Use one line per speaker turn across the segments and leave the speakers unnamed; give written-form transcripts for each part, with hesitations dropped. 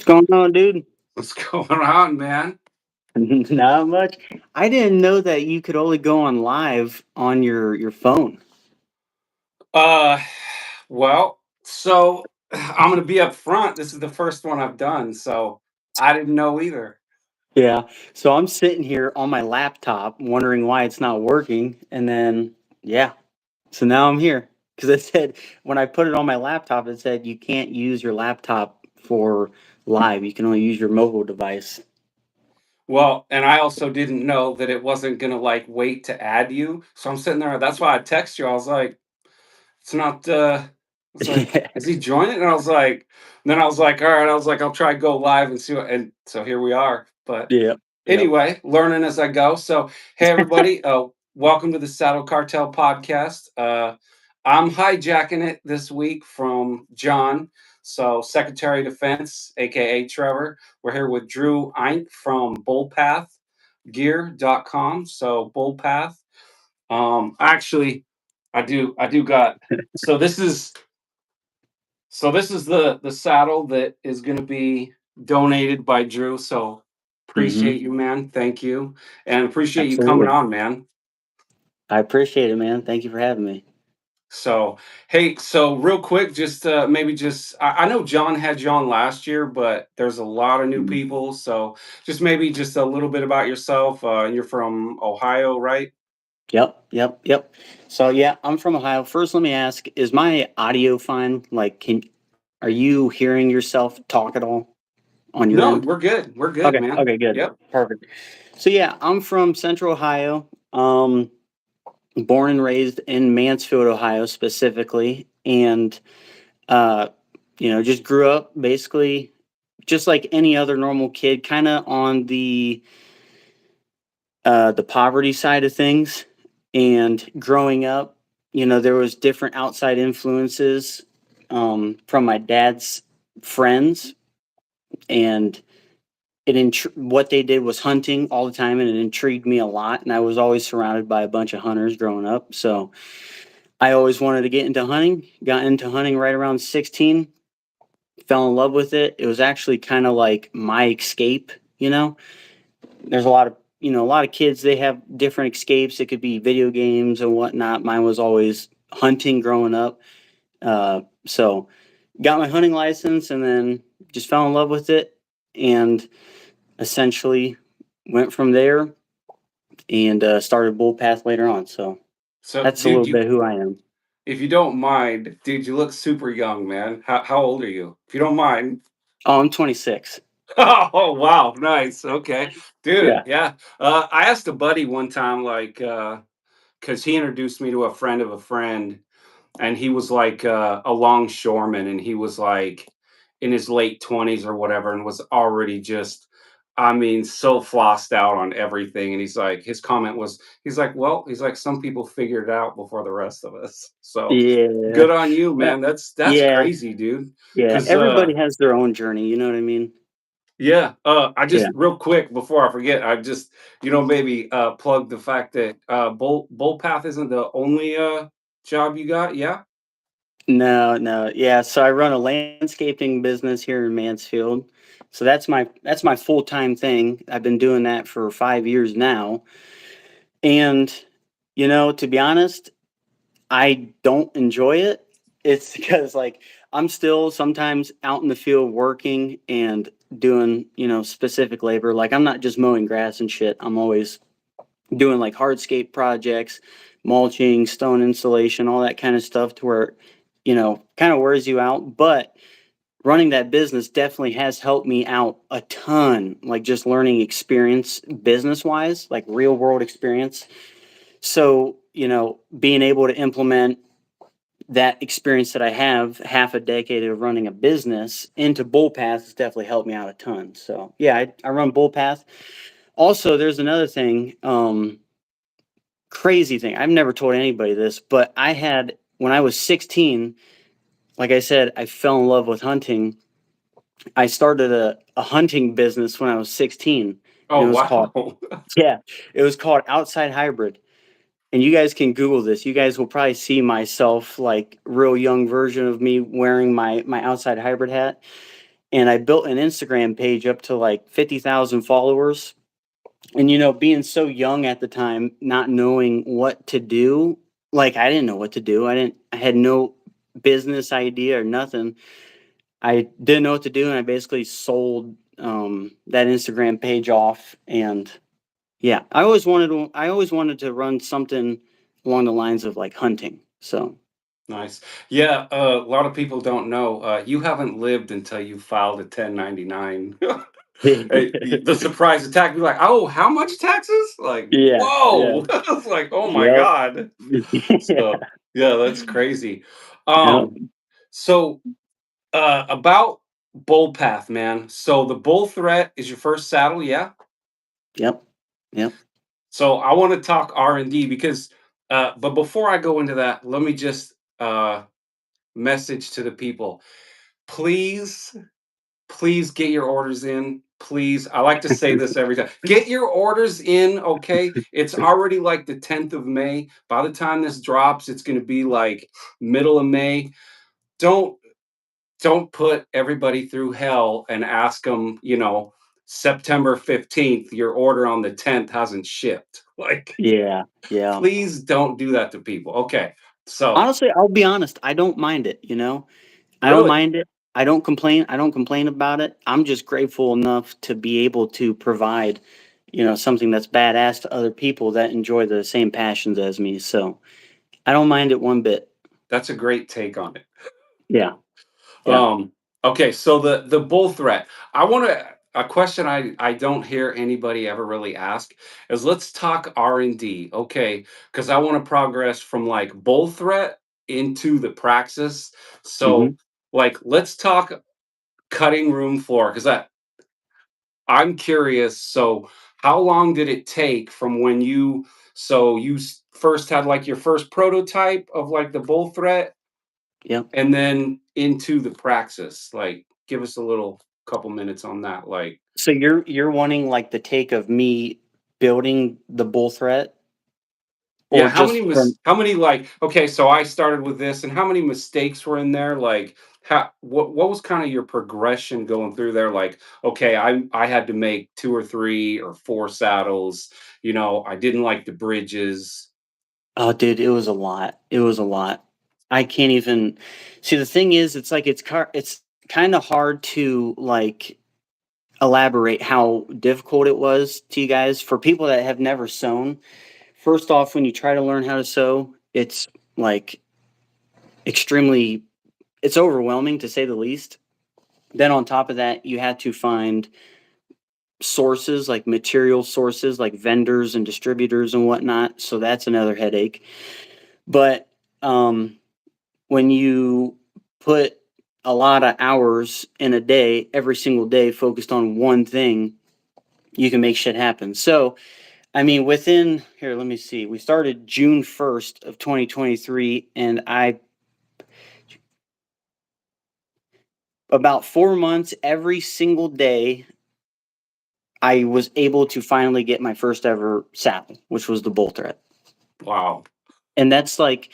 What's going on, dude?
What's going on, man?
Not much. I didn't know that you could only go on live on your phone.
Uh, so I'm gonna be up front. This is the first one I've done, so I didn't know either.
Yeah. So I'm sitting here on my laptop wondering why it's not working, and then yeah. So now I'm here because it said when I put it on my laptop, it said you can't use your laptop for live. You can only use your mobile device.
Well, and I also didn't know that it wasn't gonna like wait to add you. So I'm sitting there. That's why I text you. I was like, it's not. It's like, is he joining? And I was like, then I was like, all right. I was like, I'll try go live and see what. And so here we are. But
Yeah. Yep.
anyway, learning as I go. So, hey, everybody, welcome to the Saddle Cartel Podcast. I'm hijacking it this week from John. So, Secretary of Defense, aka Trevor. We're here with Drew Eink from bullpathgear.com. So, Bullpath. Actually, I do got. So this is the saddle that is going to be donated by Drew. So
Hmm.
appreciate you, man. Thank you, and appreciate you coming
Absolutely.
on, man.
I appreciate it, man. Thank you for having me.
So hey, so real quick, just maybe just I know John had you on last year, but there's a lot of new
Mhm.
people. So just maybe just a little bit about yourself. You're from Ohio, right?
Yep. So yeah, I'm from Ohio. First, let me ask: is my audio fine? Like, can are you hearing yourself talk at all on your
No,
end?
we're good. We're good,
Okay.
man.
Okay. Good.
Yep.
Perfect. So yeah, I'm from Central Ohio. Born and raised in Mansfield, Ohio, specifically, and uh, just grew up basically just like any other normal kid, kind of on the poverty side of things. And growing up, there was different outside influences from my dad's friends, and what they did was hunting all the time, and it intrigued me a lot. And I was always surrounded by a bunch of hunters growing up, so I always wanted to get into hunting. Got into hunting right around 16. Fell in love with it. It was actually kind of like my escape. There's a lot of kids, they have different escapes. It could be video games and whatnot. Mine was always hunting growing up. So got my hunting license and then just fell in love with it and essentially went from there and started Bull Path later on. So
So,
that's a little
dude,
bit who I am.
if you don't mind, dude, you look super young, man. How old are you? If you don't mind.
Oh, I'm 26.
Oh, wow, nice. Okay, dude.
Yeah.
Yeah. I asked a buddy one time, like, because he introduced me to a friend of a friend, and he was like a longshoreman, and he was like in his late 20s or whatever, and was already just, I mean, so flossed out on everything. And he's like, his comment was, he's like, well, he's like, some people figured it out before the rest of us. So
Yeah.
good on you,
Uh,
man. That's
yeah.
crazy, dude.
Yeah.
Because
Everybody has their own journey. You know what I mean?
yeah, I just
Yeah.
real quick before I forget, I just maybe plug the fact that Bullpath isn't the only job you got. Yeah.
No, no. Yeah, so I run a landscaping business here in Mansfield. So that's my full-time thing. I've been doing that for 5 years now. And to be honest, I don't enjoy it. It's because like I'm still sometimes out in the field working and doing, specific labor. Like I'm not just mowing grass and shit. I'm always doing like hardscape projects, mulching, stone insulation, all that kind of stuff to where, kind of wears you out. But running that business definitely has helped me out a ton, like just learning experience business wise, like real world experience. So, being able to implement that experience that I have half a decade of running a business into Bullpath has definitely helped me out a ton. So yeah, I run Bullpath. Also, there's another thing. Crazy thing. I've never told anybody this, but I had when I was 16, like I said, I fell in love with hunting. I started a hunting business when I was 16 and
Oh, wow.
it was called Outside Hybrid. And you guys can Google this. You guys will probably see myself like real young version of me wearing my outside hybrid hat. and I built an Instagram page up to like 50,000 followers. And being so young at the time, not knowing what to do, like I didn't know what to do. I had no business idea or nothing. I didn't know what to do, and I basically sold that Instagram page off. And yeah, I always wanted to run something along the lines of like hunting. So
Nice. Yeah, a lot of people don't know, you haven't lived until you filed a 1099. The surprise attack, be like, "Oh, how much taxes?" Like,
yeah, yeah,
"Whoa!" It's like, "Oh my
yep,
god." So, yeah, that's crazy.
yep,
So, about bull path, man. So the bull threat is your first saddle, yeah?
yep, yep.
So I want to talk R&D because, but before I go into that, let me just message to the people. Please, please get your orders in. Please, I like to say this every time. Get your orders in, okay? It's already like the 10th of May. By the time this drops, it's going to be like middle of May. Don't don't put everybody through hell and ask them, September 15th, your order on the 10th hasn't shipped. Like,
Yeah, yeah.
please don't do that to people. Okay. So,
Honestly, I'll be honest, I don't mind it, I don't
really,
mind it. I don't complain about it. I'm just grateful enough to be able to provide, something that's badass to other people that enjoy the same passions as me. So, I don't mind it one bit.
that's a great take on it.
Yeah, yeah.
Um, okay, so the bull threat. I want to a question I don't hear anybody ever really ask is let's talk R&D, okay? Because I want to progress from like bull threat into the praxis. So
Mhm.
like let's talk cutting room floor because I'm curious. So how long did it take from when first had like your first prototype of like the bull threat
Yep.
and then into the praxis? Like, give us a little couple minutes on that. Like,
So you're wanting like the take of me building the bull threat
yeah,
or just from
how many like okay, so I started with this and how many mistakes were in there? Like what was kind of your progression going through there? Like, okay, I had to make two or three or four saddles, I didn't like the bridges.
Oh, dude, it was a lot. It was a lot. I can't even see. The thing is, it's like it's kind of hard to like elaborate how difficult it was to you guys for people that have never sewn. First off, when you try to learn how to sew, it's like extremely it's overwhelming to say the least. Then on top of that, you had to find sources like material sources like vendors and distributors and whatnot. So that's another headache. But um when you put a lot of hours in a day, every single day focused on one thing, you can make shit happen. So, I mean, within here, let me see. We started June 1st of 2023, and I about 4 months every single day, I was able to finally get my first ever saddle, which was the bull thread.
Wow.
And that's like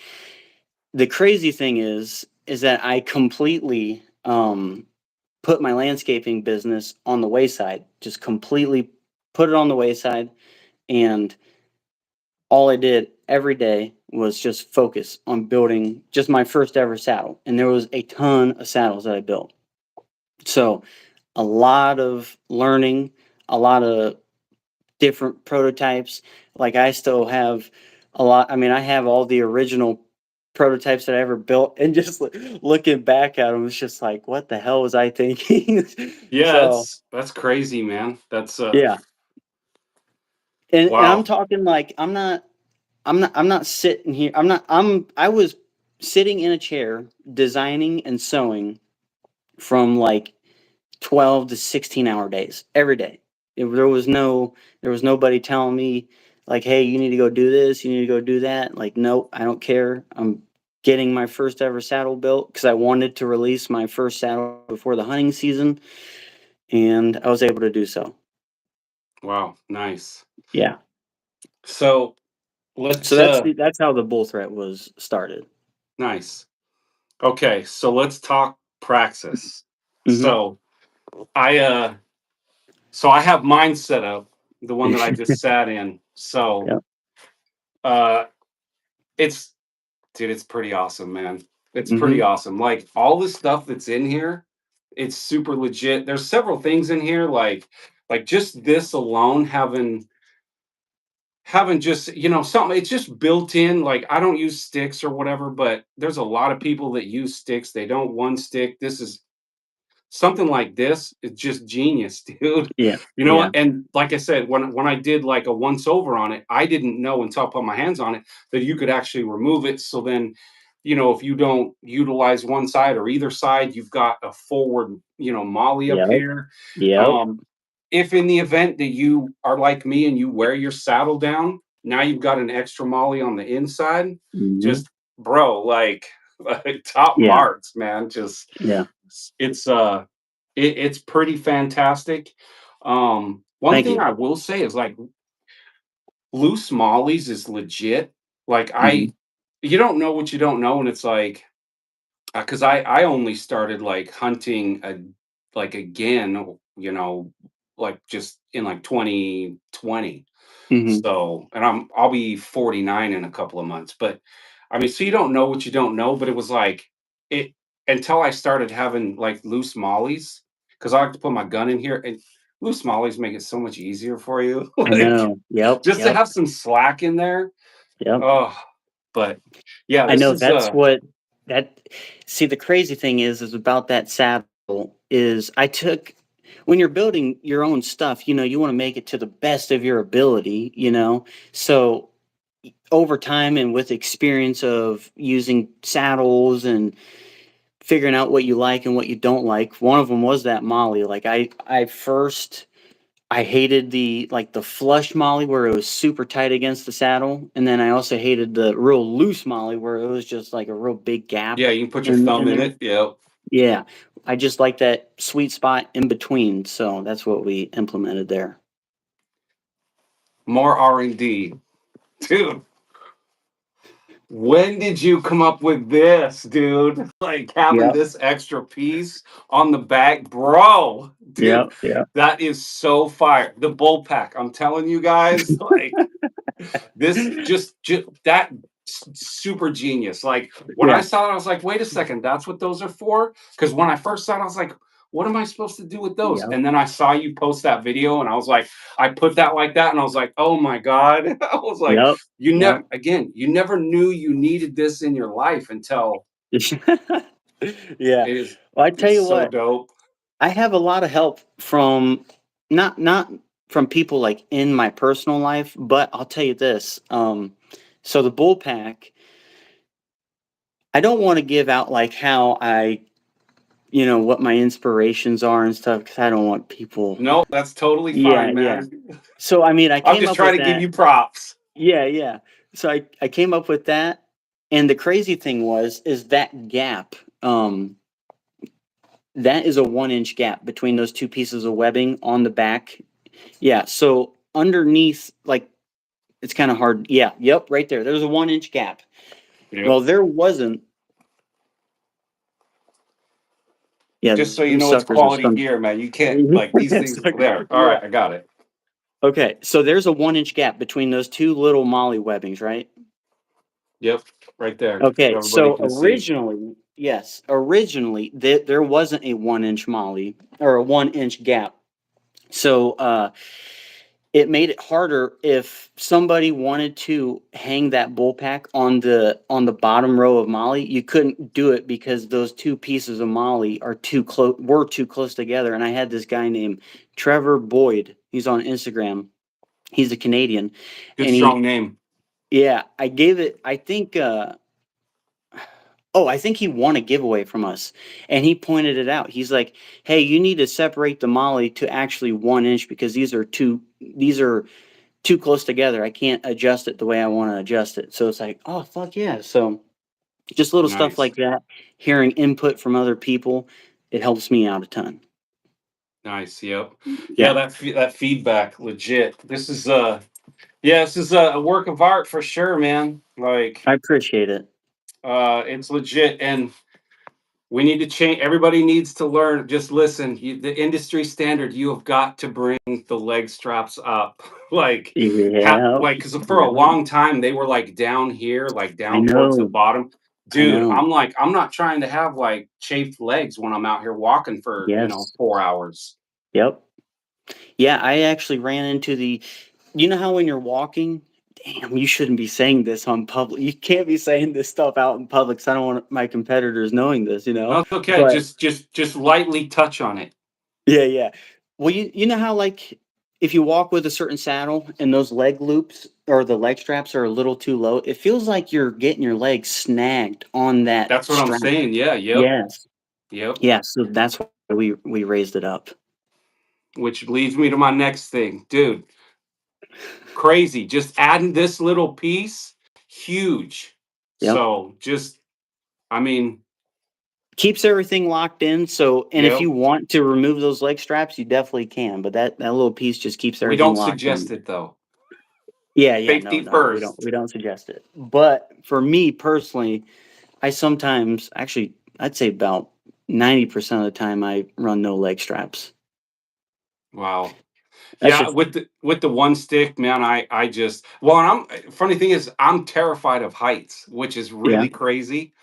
the crazy thing is that I completely put my landscaping business on the wayside, just completely put it on the wayside. And all I did every day was just focus on building just my first ever saddle. And there was a ton of saddles that I built. So a lot of learning, a lot of different prototypes. Like I still have a lot. I mean, I have all the original prototypes that I ever built, and just looking back at them, it's just like, what the hell was I thinking?
Yeah,
So
that's crazy, man. That's
yeah, and I'm
wow.
talking like I'm not sitting here. I was sitting in a chair designing and sewing from like 12 to 16-hour days every day. There was nobody telling me like, "Hey, you need to go do this, you need to go do that." Like, nope, I don't care. I'm getting my first ever saddle built because I wanted to release my first saddle before the hunting season, and I was able to do so.
Wow, nice.
Yeah.
So
So
let's
that's how the bull threat was started.
nice. Okay, so let's talk praxis.
Mhm.
So I so I have mine set up, the one that I just sat in. So
Yep.
uh it's dude, it's pretty awesome, man. It's pretty
Mhm.
awesome. Like all the stuff that's in here, it's super legit. There's several things in here, like just this alone, having just something. It's just built in. Like I don't use sticks or whatever, but there's a lot of people that use sticks. They don't one stick. This is something like this. It's just genius, dude.
Yeah.
You know
Yeah.
what? And like I said, when I did like a once over on it, I didn't know until I put my hands on it that you could actually remove it. So then, if you don't utilize one side or either side, you've got a forward, molly up
Yep.
here.
Yep.
Um, if in the event that you are like me and you wear your saddle down, now you've got an extra molly on the inside.
Mhm.
Just bro, like top
Yeah.
marks, man. Just
Yeah.
it's it's pretty fantastic. One
Thank
thing
you.
I will say is like loose mollies is legit. Like
Mhm.
you don't know what you don't know, and it's like because I only started like hunting like again, like just in like 2020.
Mhm.
So, and I'll be 49 in a couple of months. But I mean, so you don't know what you don't know, but it was like it until I started having like loose mollies because I like to put my gun in here and loose mollies make it so much easier for you.
I
Like
know. Yep.
just to
Yep.
have some slack in there.
Yep.
Oh, but yeah,
I
this
know
is
that's what that see, the crazy thing is about that saddle is I took when you're building your own stuff, you wanna make it to the best of your ability, you know? So, over time and with experience of using saddles and figuring out what you like and what you don't like, one of them was that molly. Like, I hated the flush molly where it was super tight against the saddle, and then I also hated the real loose molly where it was just like a real big gap
yeah, you can put your
in
thumb in
there.
it. Yep.
Yeah, I just like that sweet spot in between, so that's what we implemented there.
More R&D. Dude, when did you come up with this, dude? Like having
Yep,
this extra piece on the back, bro. Dude,
yep, yep,
that is so fire. The bull pack, I'm telling you guys, like this just that super genius. Like when I
yeah,
saw it, I was like, wait a second, that's what those are for? Because when I first saw it, I was like, what am I supposed to do with those?
yep,
And then I saw you post that video and I was like, I put that like that and I was like, oh my God. I was like,
yep, yep.
you never knew you needed this in your life until
Yeah.
it is
Well, I tell
it's
you
so
what,
dope.
I have a lot of help from not from people like in my personal life, but I'll tell you this. So the bull pack, I don't want to give out like how what my inspirations are and stuff because I don't want people.
No, that's totally
Yeah,
fine,
yeah.
man.
So I mean, I
I'm
came
just
up
trying
with
to give
that.
you props.
Yeah, yeah. So I came up with that, and the crazy thing is that gap. That is a 1 inch gap between those two pieces of webbing on the back. Yeah. So underneath, like it's kind of hard. Yeah. Yep. Right there. There's a 1 inch gap.
Yep.
Well, there wasn't. Yeah.
Just so you
Them
know it's
suckers are
quality
some.
gear, man. You can't like these things there. All
Yeah.
right, I got it.
Okay. So there's a 1 inch gap between those two little molly webbings, right?
Yep, right there. So
Okay.
everybody
So
can see.
originally, yes, originally there wasn't a 1 inch molly or a 1 inch gap. So it made it harder if somebody wanted to hang that bull pack on the bottom row of molly. You couldn't do it because those two pieces of molly are too close were too close together. And I had this guy named Trevor Boyd. He's on Instagram. He's a Canadian,
Good
and
strong name.
yeah, I gave it. I think he won a giveaway from us, and he pointed it out. He's like, "Hey, you need to separate the molly to actually 1 inch because these are too close together. I can't adjust it the way I want to adjust it." So it's like, oh fuck yeah. So just little stuff
Nice.
like that, hearing input from other people, it helps me out a ton.
Nice. Yep. Yeah,
Yeah,
that feedback legit. This is yeah, this is a work of art for sure, man. Like
I appreciate it.
it's legit and We need to change. Everybody needs to learn. Just listen. The industry standard. You have got to bring the leg straps up. like,
Yeah,
because for a
yeah.
long time they were like down here, like
I
down towards the
know,
bottom.
I
Dude,
know.
I'm not trying to have like chafed legs when I'm out here walking for
Yes.
4 hours.
Yep. Yeah, I actually ran into the you know how when you're walking damn, you shouldn't be saying this on public. You can't be saying this stuff out in public, 'cause I don't want my competitors knowing this, you know?
No, it's okay.
But
Just lightly touch on it.
yeah, yeah. Well, you know how, like, if you walk with a certain saddle and those leg loops or the leg straps are a little too low, it feels like you're getting your legs snagged on that
That's what I'm
strap.
saying. Yeah. Yep.
Yes.
Yep.
Yeah, so that's why we raised it up.
Which leads me to my next thing, dude. Crazy. Just adding this little piece, huge.
Yep.
So just, I mean,
Keeps everything locked in, so and if
yep.
you want to remove those leg straps, you definitely can, but that little piece just keeps
We
everything
don't
locked
suggest
in.
it though.
Yeah, yeah, no,
Safety
no,
first.
we don't suggest it. But for me personally, I sometimes actually, I'd say about 90% of the time I run no leg straps.
Wow.
That's
Yeah,
just
with the one stick, man, I just well, and funny thing is I'm terrified of heights, which is
yeah,
really crazy.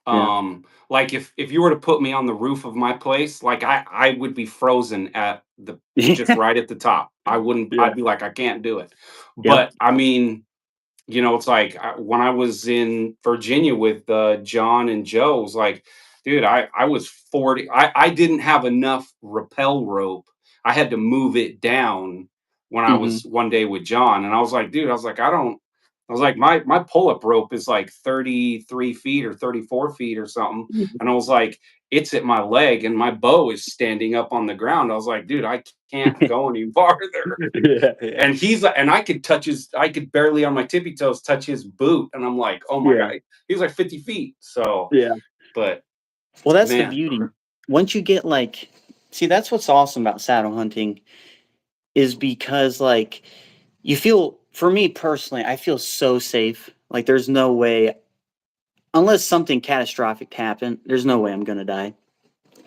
yeah.
Like if you were to put me on the roof of my place, like I would be frozen at the just
Yeah,
right at the top. I wouldn't.
yeah,
I'd be like, I can't do it.
yep.
But I mean, it's like when I was in Virginia with John and Joe, it was like, dude, I was 40. I didn't have enough rappel rope. I had to move it down when I
Mhm.
was one day with John, and I was like, dude, I was like, I don't. I was like, my pull up rope is like 33 feet or 34 feet or something, and I was like, it's at my leg, and my bow is standing up on the ground. I was like, dude, I can't go any farther.
Yeah, yeah,
And he's like, and I could barely on my tippy toes touch his boot. And I'm like, oh my
yeah,
God, he's like 50 feet. So,
yeah.
but
Well, that's the
man,
beauty. Once you get, like see, that's what's awesome about saddle hunting is because, like, you feel for me personally, I feel so safe. Like, there's no way unless something catastrophic happened, there's no way I'm gonna die.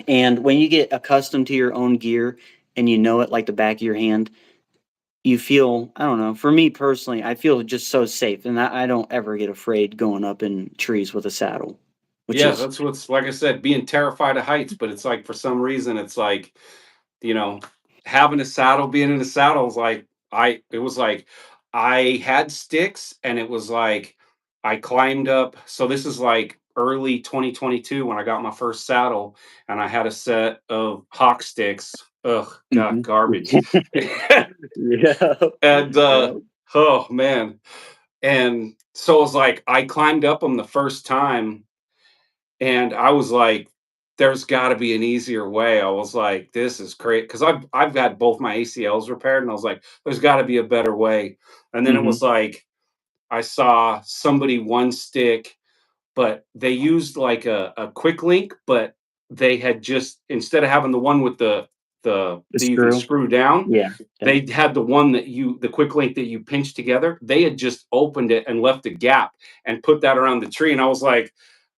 And when you get accustomed to your own gear and you know it like the back of your hand, you feel, I don't know, for me personally, I feel just so safe, and I don't ever get afraid going up in trees with a saddle, which
yeah,
is
that's what's like I said, being terrified of heights. But it's like for some reason, it's like, you know, having a saddle, being in a saddle is like it was like I had sticks and it was like I climbed up. So this is like early 2022 when I got my first saddle and I had a set of hawk sticks. Ugh, God,
mhm.
garbage.
Yeah.
And
Yeah.
oh man. And so it was like I climbed up them the first time and I was like, there's got to be an easier way. I was like, this is great because I've had both my ACLs repaired, and I was like, there's got to be a better way. And then it
Mhm.
was like I saw somebody one stick, but they used like a quick link, but they had just instead of having the one with the
The
that you can
screw.
screw down,
Yeah. Yeah.
they had the quick link that you pinch together. They had just opened it and left a gap and put that around the tree. And I was like,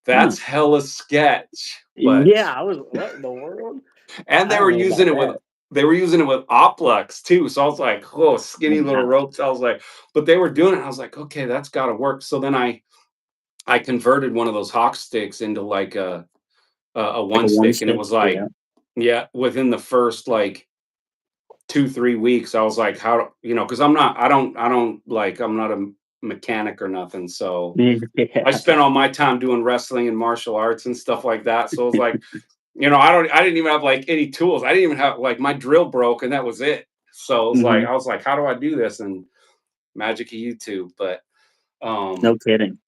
Huh.
that's hella sketch. But
Yeah, I was, "What in the world?"
and
I don't know about that.
they were using it with Oplux too. So I was like, oh,
Oh,
skinny little
wow.
ropes. I was like, but they were doing it. I was like, okay, that's gotta work. So then I converted one of those hawk sticks into like a
Like a
one
one
stick, and it
stick?
was like,
Yeah.
yeah, within the first like 2 3 weeks, I was like, because I'm not a mechanic or nothing. So I
Yeah.
spent all my time doing wrestling and martial arts and stuff like that. So it was like, I didn't even have like any tools. I didn't even have like my drill broke and that was it. So it was like,
Mhm.
I was like, how do I do this? And magic of YouTube. But
No
um
kidding.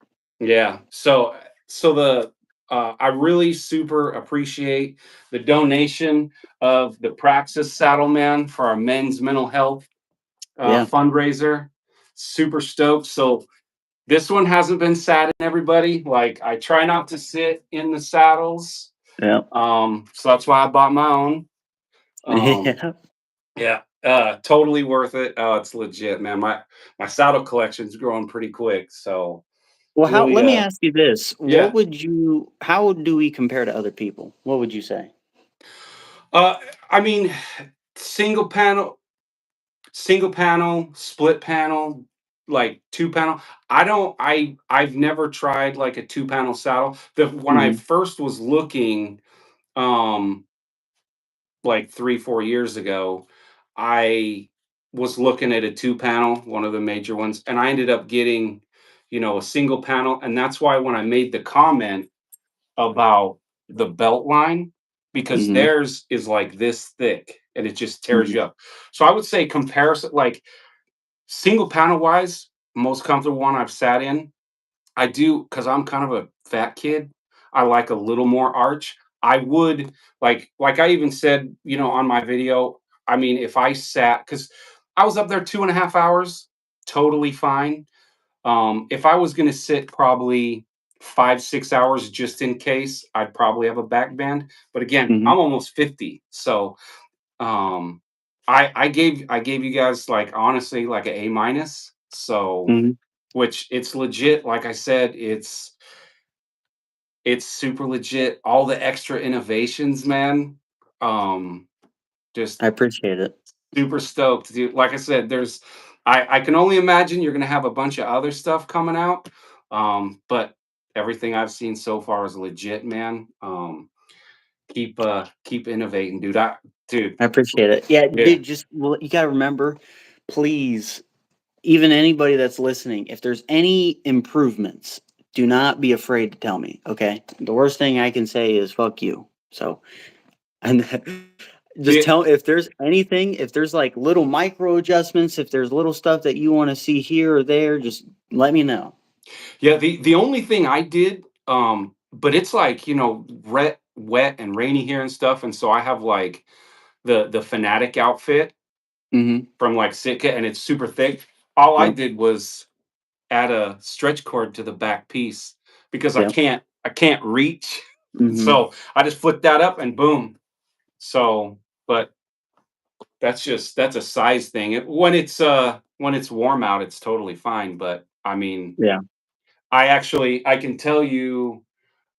yeah. So the I really super appreciate the donation of the Praxis Saddleman for our men's mental health
Yeah.
fundraiser. Super stoked. So this one hasn't been sat in everybody. Like I try not to sit in the saddles.
Yeah.
So that's why I bought my own. Um,
Yeah.
yeah, totally worth it. Oh, it's legit, man. My saddle collection's growing pretty quick. So
Well, how
Really,
let me ask you this.
yeah.
How do we compare to other people? What would you say?
Uh, I mean, single panel, split panel, like two panel. I've never tried like a two panel saddle. When I
Mhm,
first was looking, um, like 3, 4 years ago, I was looking at a two panel, one of the major ones, and I ended up getting, a single panel. And that's why when I made the comment about the belt line, because
mhm,
theirs is like this thick and it just tears
mhm,
you up. So I would say comparison, like single panel wise, most comfortable one I've sat in. I do because I'm kind of a fat kid. I like a little more arch. I would like I even said, on my video. I mean, if I sat because I was up there 2.5 hours, totally fine. If I was going to sit probably 5, 6 hours just in case, I'd probably have a back band. But again,
mhm,
I'm almost 50, so um, I gave you guys like honestly like an A-. So
mhm.
which it's legit. Like I said, it's super legit. All the extra innovations, man. Um, just
I appreciate it.
super stoked, dude. Like I said, I can only imagine you're gonna have a bunch of other stuff coming out. But everything I've seen so far is legit, man. Keep innovating, dude. Dude,
I appreciate it. Yeah,
yeah.
dude, just well, you gotta remember, please, even anybody that's listening, if there's any improvements, do not be afraid to tell me, okay? The worst thing I can say is "fuck you." So, and just
The
tell if there's like little micro adjustments, if there's little stuff that you want to see here or there, just let me know.
Yeah, the only thing I did, but it's like, wet and rainy here and stuff, and so I have like the fanatic outfit
Mhm.
from like Sitka, and it's super thick. All I
Yep.
did was add a stretch cord to the back piece because I
Yep.
can't reach.
Mhm.
So I just flipped that up and boom. So, but that's a size thing. When it's warm out, it's totally fine. But I mean,
Yeah.
I can tell you.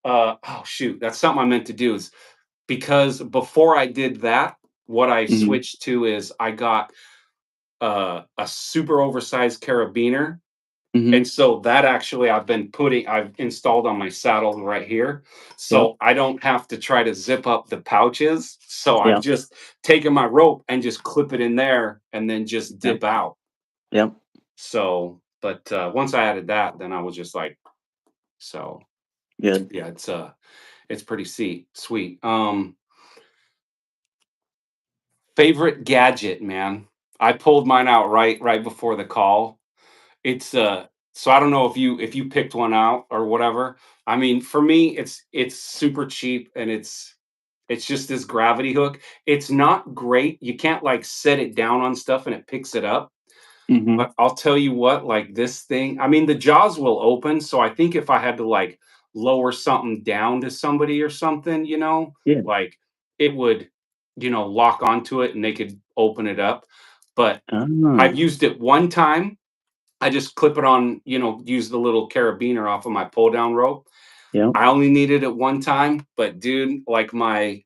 Oh shoot, that's something I meant to do. Is because before I did that, what I
Mhm.
switched to is I got a super oversized carabiner.
Mhm.
And so that actually I've installed on my saddle right here.
Yep.
So I don't have to try to zip up the pouches. So I've
Yep.
just taken my rope and just clip it in there and then just
Yep.
dip out.
Yep.
So, but once I added that, then I was just like, so
Good.
yeah, it's pretty sweet. Favorite gadget, man. I pulled mine out right before the call. It's so I don't know if you picked one out or whatever. I mean, for me, it's super cheap and it's just this gravity hook. It's not great. You can't like set it down on stuff and it picks it up.
Mhm.
But I'll tell you what, like this thing, I mean, the jaws will open. So I think if I had to like lower something down to somebody or something,
Yeah.
like it would, lock onto it and they could open it up. But I've
Oh.
used it one time. I just clip it on, use the little carabiner off of my pull down rope.
Yep.
I only needed it one time, but dude, like my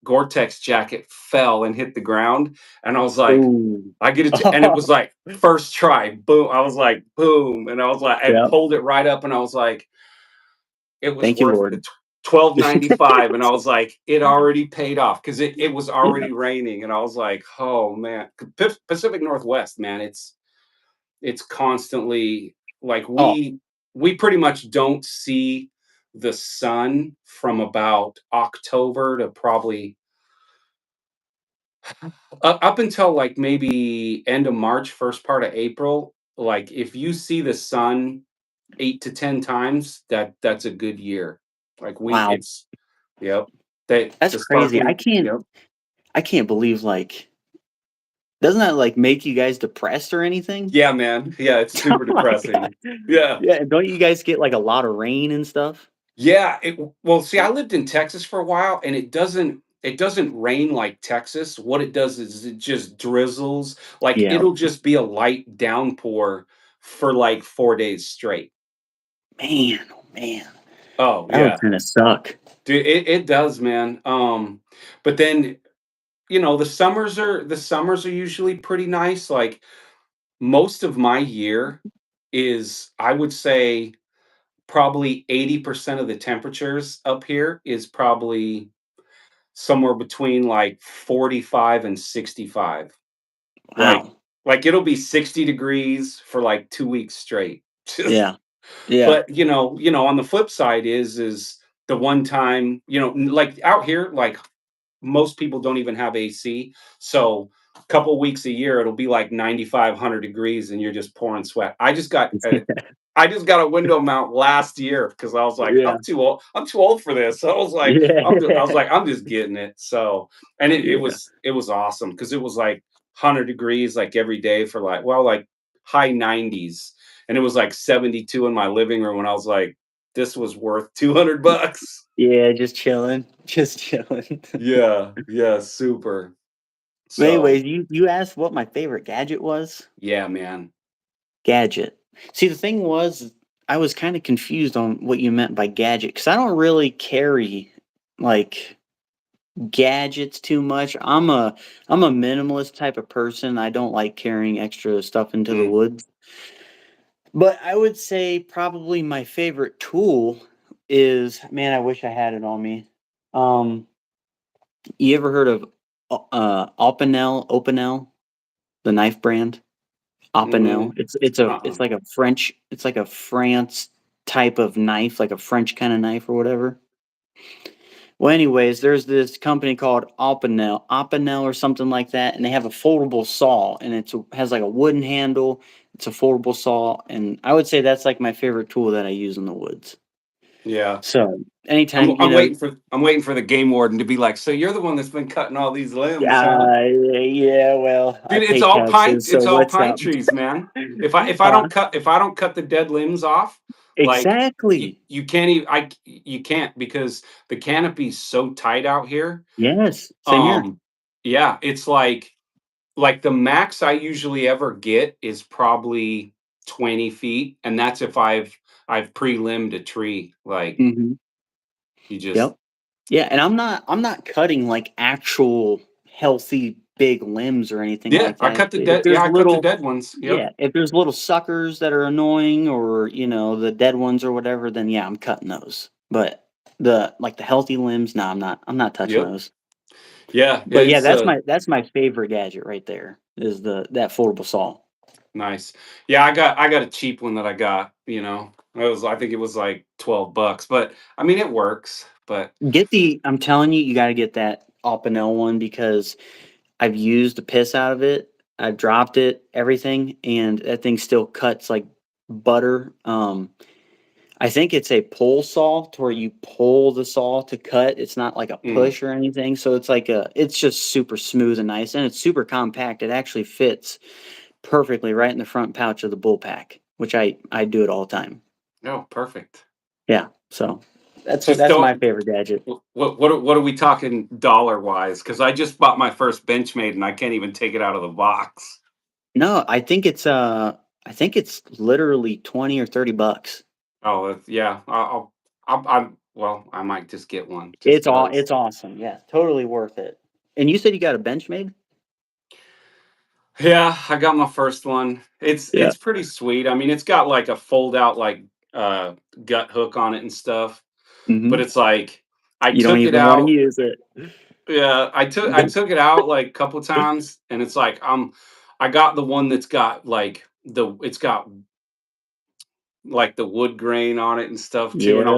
Gore-Tex jacket fell and hit the ground, and I was like,
Ooh.
I get it, and it was like first try, boom. I was like, boom, and I was like, I
Yep.
pulled it right up, and I was like, it was
Thank you,
worth the
Lord.
12.95, and I was like, it already paid off because it was
Yeah.
already raining, and I was like, oh man, Pacific Northwest, man, it's constantly like
Oh,
we pretty much don't see the sun from about October to probably up until like maybe end of March, first part of April. Like if you see the sun 8 to 10 times, that's a good year. Like
wow.
it's yep. They
That's
the
crazy.
sparkling yep.
I can't believe, like, doesn't that, like, make you guys depressed or anything?
Yeah, man. Yeah, it's
Oh
super
my god.
depressing. Yeah.
Yeah, and don't you guys get, like, a lot of rain and stuff?
Yeah, well, see, I lived in Texas for a while, and it doesn't rain like Texas. What it does is it just drizzles. Like
Yeah.
it'll just be a light downpour for like 4 days straight.
Man, oh man,
Oh
that would
yeah,
kind of suck.
dude, it does, man. But then the summers are usually pretty nice. Like most of my year is, I would say, probably 80% of the temperatures up here is probably somewhere between like 45 and 65. Like
Wow.
like it'll be 60 degrees for like 2 weeks straight. Just
Yeah. Yeah.
but on the flip side is the one time, like out here, like most people don't even have AC. So a couple weeks a year it'll be like 95, 100 degrees and you're just pouring sweat. I just got a window mount last year because I was like,
Yeah.
I'm too old for this. So I was
Yeah.
like, I'm just getting it. So, and it
Yeah.
was it was awesome because it was like 100 degrees like every day for like high 90s, and it was like 72 in my living room, and I was like, this was worth $200.
Yeah. Just chilling. Just chilling.
Yeah, yeah, super.
But
So
anyways, you asked what my favorite gadget was.
yeah, man.
Gadget. See, the thing was, I was kind of confused on what you meant by gadget because I don't really carry like gadgets too much. I'm a minimalist type of person. I don't like carrying extra stuff into the
Mm,
woods. But I would say probably my favorite tool is, man, I wish I had it on me. Um, you ever heard of Opinel, the knife brand? Opinel.
mm,
It's
uh-uh.
like a it's like a France type of knife, like a French kind of knife or whatever. Well, anyways, there's this company called Opinel or something like that, and they have a foldable saw, and has like a wooden handle. It's a foldable saw, and I would say that's like my favorite tool that I use in the woods.
Yeah.
So
I'm
anytime,
I'm waiting for the game warden to be like, "So you're the one that's been cutting all these limbs, huh?"
yeah, well, I
Dude,
pay taxes, so
it's all
what's
pine
up?
trees, man. If I
Huh?
don't cut the dead limbs off, like
Exactly.
you can't even you can't because the canopy's so tight out here.
Yes. Same here.
Um, yeah, it's like the max I usually ever get is probably 20 feet, and that's if I've pre-limbed a tree. Like
Hmm.
you just
Yep. Yeah, and I'm not cutting like actual healthy big limbs or anything
yeah,
like that. If there's
I cut the
little
dead ones. Yep.
Yeah, if there's little suckers that are annoying or, the dead ones or whatever, then yeah, I'm cutting those. But the healthy limbs, no, I'm not touching
Yep.
those.
Yeah,
But yeah,
it's
that's my favorite gadget right there is that foldable saw.
nice. Yeah, I got a cheap one that I got, I think it was like $12, but I mean it works, but
I'm telling you, you got to get that Opinel one because I've used the piss out of it. I've dropped it, everything, and that thing still cuts like butter. I think it's a pull saw to where you pull the saw to cut. It's not like a
mm,
push or anything. So it's just super smooth and nice, and it's super compact. It actually fits perfectly right in the front pouch of the bullpack, which I do it all the time.
oh, perfect.
Yeah, so
Just
that's my
don't
favorite gadget.
what are we talking dollar wise? Because I just bought my first Benchmade and I can't even take it out of the box.
No, I think it's literally 20 or $30.
Oh, yeah. Well, I might just get one just because.
It's awesome. Yeah, totally worth it. And you said you got a Benchmade?
Yeah, I got my first one.
Yeah.
It's pretty sweet. I mean, it's got like a fold out like uh gut hook on it and stuff. But
Mhm.
it's like I
You don't
took it
even wanna
out.
use it.
Yeah, I took it out like a couple times, and it's like I got the one that's got like it's got like the wood grain on it and stuff too. And
Yeah.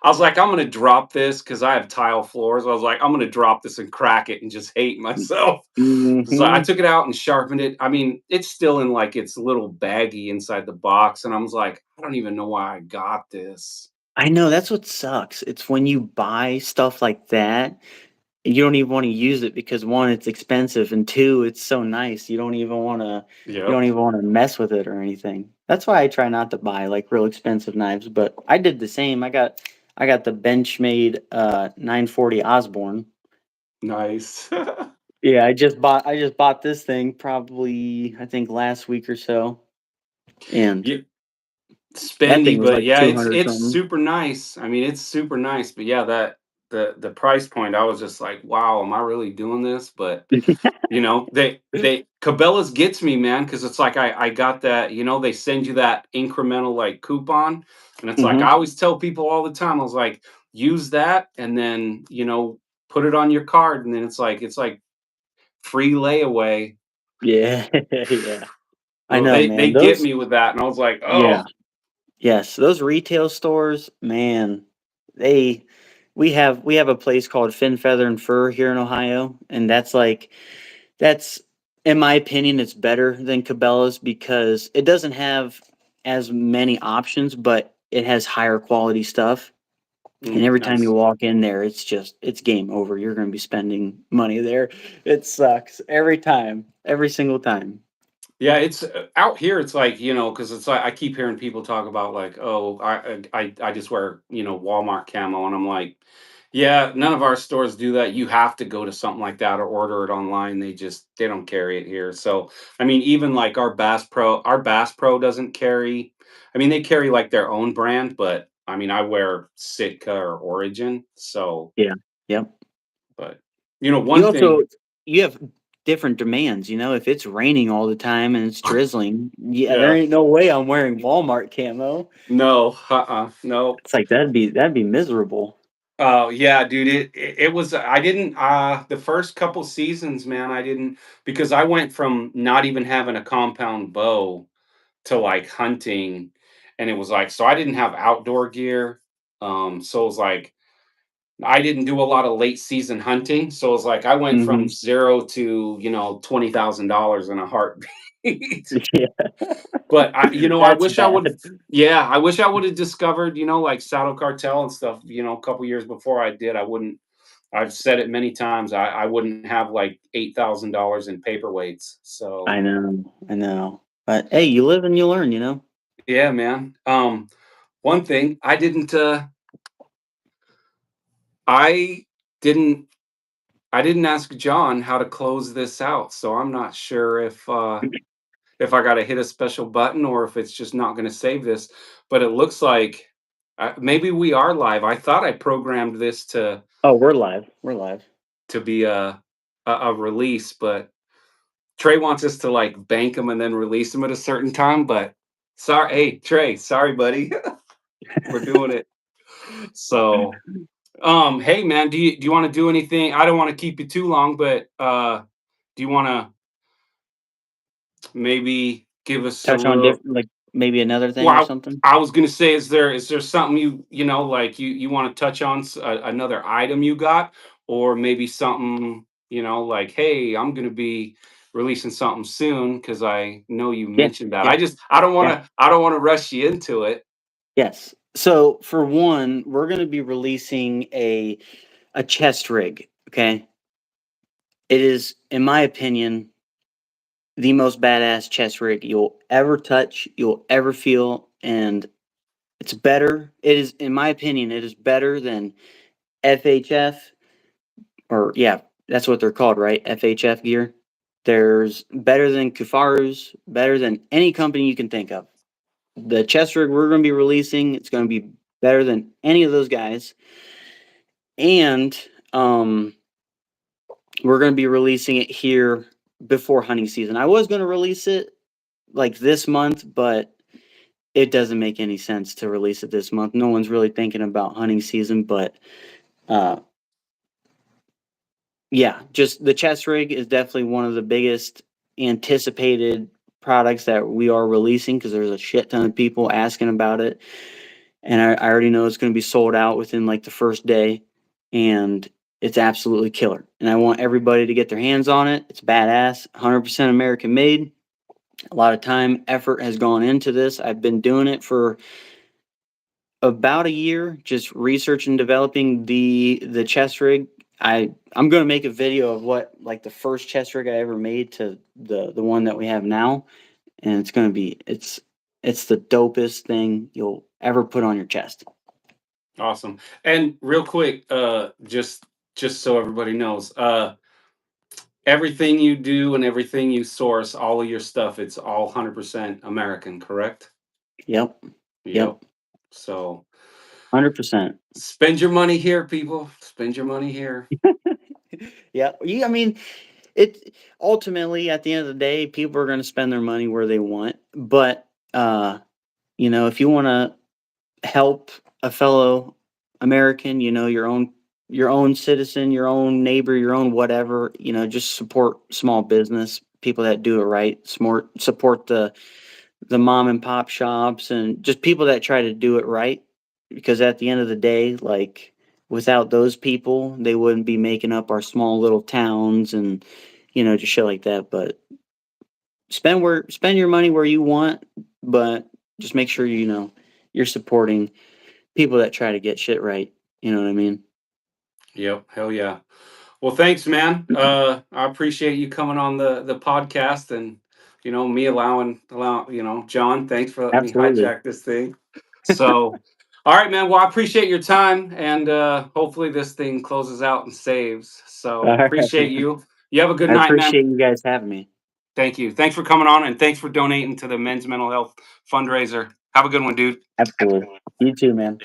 I was like, I'm gonna drop this because I have tile floors. I was like, I'm gonna drop this and crack it and just hate myself. So I
Mhm.
took it out and sharpened it. I mean, it's still in like its little baggie inside the box, and I was like, I don't even know why I got this.
I know, that's what sucks. It's when you buy stuff like that, you don't even wanna use it because 1, it's expensive, and 2, it's so nice. You
Yep.
don't even wanna mess with it or anything. That's why I try not to buy, like, real expensive knives, but I did the same. I got the Benchmade, 940 Osborne.
Nice.
Yeah, I just bought this thing probably, I think, last week or so. and
Yeah,
that thing
spendy,
was
but
like
yeah,
200
it's
something.
super nice. I mean, it's super nice, but yeah, that the price point, I was just like, wow, am I really doing this? But they Cabela's gets me, man, because it's like I got that, they send you that incremental like coupon, and it's like I
Hmm.
always tell people all the time, I was like, use that, and then put it on your card, and then it's like free layaway.
Yeah, yeah. I
So
know,
they
man.
get
Those,
me with that, and I was like,
yeah,
oh,
yes, those retail stores, man. They, we have a place called Fin Feather and Fur here in Ohio, and that's in my opinion, it's better than Cabela's because it doesn't have as many options, but it has higher quality stuff. And every time you
nice.
walk in there, it's game over. You're going to be spending money there. It sucks every time, every single time.
Yeah, it's out here. It's like, because it's like I keep hearing people talk about like, oh, I just wear Walmart camo, and I'm like, yeah, none of our stores do that. You have to go to something like that or order it online. They don't carry it here. So I mean, even like our Bass Pro doesn't carry. I mean, they carry like their own brand, but I mean, I wear Sitka or Origin. So,
Yeah. Yep.
but
You
one
also
thing,
you have different demands, if it's raining all the time and it's drizzling, yeah, there
yeah,
ain't no way I'm wearing Walmart camo.
no, no.
It's like that'd be miserable.
Oh yeah, dude. It was. I didn't. The first couple seasons, man, I didn't, because I went from not even having a compound bow to like hunting, and it was like, so I didn't have outdoor gear. So it was like I didn't do a lot of late season hunting. So it was like I went from
Mhm.
zero to $20,000 in a heartbeat.
Yeah,
But I
that's
wish I
bad.
would. Yeah, I wish I would have discovered, like Saddle Cartel and stuff. A couple years before I did, I wouldn't. I've said it many times. I wouldn't have like $8,000 in paperweights. So
I know, I know. But hey, you live and you learn.
yeah, man. One thing I didn't, I didn't ask John how to close this out. So I'm not sure if I got to hit a special button or if it's just not going to save this. But it looks like maybe we are live. I thought I programmed this
Oh, we're live. We're live.
to be a release, but Trey wants us to like bank them and then release them at a certain time. But sorry, hey Trey, sorry, buddy, we're doing it. So, hey man, do you want to do anything? I don't want to keep you too long, but do you want to maybe give us a
Touch on
little?
different, like maybe another thing or
Well,
something.
I was gonna say, is there something like you want to touch on, another item you got, or maybe something, like, hey, I'm gonna be releasing something soon because I know you
Yeah,
mentioned that.
yeah, yeah.
I don't want to rush you into it.
Yes. So for one, we're going to be releasing a chest rig. Okay, it is, in my opinion, the most badass chest rig you'll ever touch, you'll ever feel, and it's better. It is, in my opinion, it is better than FHF, or yeah, that's what they're called, right? FHF gear. There's better than Kufaru's, better than any company you can think of. The chest rig we're going to be releasing, it's going to be better than any of those guys. And um, we're going to be releasing it here before hunting season. I was going to release it like this month, but it doesn't make any sense to release it this month. No one's really thinking about hunting season, but uh, yeah, just the chest rig is definitely one of the biggest anticipated products that we are releasing because there's a shit ton of people asking about it. And I already know it's going to be sold out within like the first day. And it's absolutely killer. And I want everybody to get their hands on it. It's badass, 100% American made. A lot of time, effort has gone into this. I've been doing it for about a year, just researching, developing the chest rig. I'm gonna make a video of what like the first chest rig I ever made to the one that we have now, and it's the dopest thing you'll ever put on your chest.
Awesome. And real quick, just so everybody knows, everything you do and everything you source, all of your stuff, it's all 100% American, correct?
Yep.
Yep.
Yep.
So
100%.
spend your money here, people. Spend your money here.
Yeah. I mean, it ultimately at the end of the day, people are going to spend their money where they want. But if you want to help a fellow American, your own citizen, your own neighbor, your own whatever, just support small business, people that do it right, support the mom and pop shops and just people that try to do it right because at the end of the day, like without those people, they wouldn't be making up our small little towns and just shit like that. But spend your money where you want, but just make sure you're supporting people that try to get shit right. You know what I mean?
Yep. Hell yeah. Well, thanks, man. I appreciate you coming on the podcast, and me allow John. Thanks for letting me
Absolutely.
hijack this thing. So, all right, man. Well, I appreciate your time, and hopefully this thing closes out and saves. So
All right,
appreciate
man.
you. You have a good
I
night, man.
appreciate you guys having me.
Thank you. Thanks for coming on, and thanks for donating to the Men's Mental Health fundraiser. Have a good one, dude.
Absolutely. You too, man.